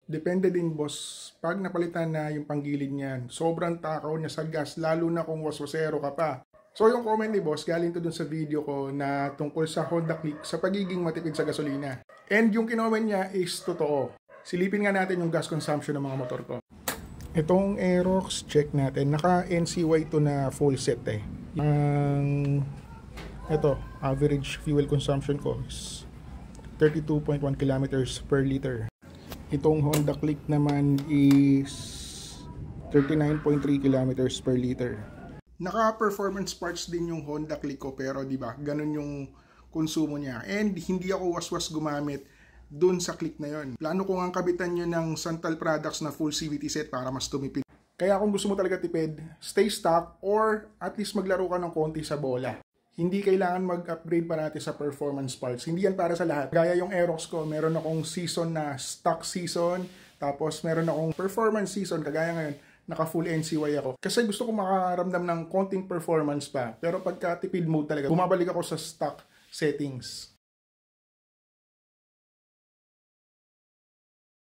Depende din boss, pag napalitan na yung panggilid niyan, sobrang takaw niya sa gas, lalo na kung waswasero ka pa. So yung comment ni boss, galing to dun sa video ko na tungkol sa Honda Click sa pagiging matipid sa gasolina. And yung kinoment niya is totoo. Silipin nga natin yung gas consumption ng mga motor ko. Itong Aerox, check natin. Naka NCY to na full set eh. Ito, average fuel consumption ko is 32.1 kilometers per liter. Itong Honda Click naman is 39.3 kilometers per liter. Naka-performance parts din yung Honda Click ko, pero di ba, ganun yung konsumo niya. And hindi ako waswas gumamit dun sa Click na yon. Plano ko nga kabitan nyo ng Santal Products na full CVT set para mas tumipid. Kaya kung gusto mo talaga tipid, stay stock or at least maglaro ka ng konti sa bola. Hindi kailangan mag-upgrade pa natin sa performance parts. Hindi yan para sa lahat. Gaya yung Aerox ko, meron akong season na stock season, tapos meron akong performance season, kagaya ngayon, naka-full NCY ako. Kasi gusto ko makaramdam ng konting performance pa. Pero pagka tipid mode talaga, bumabalik ako sa stock settings.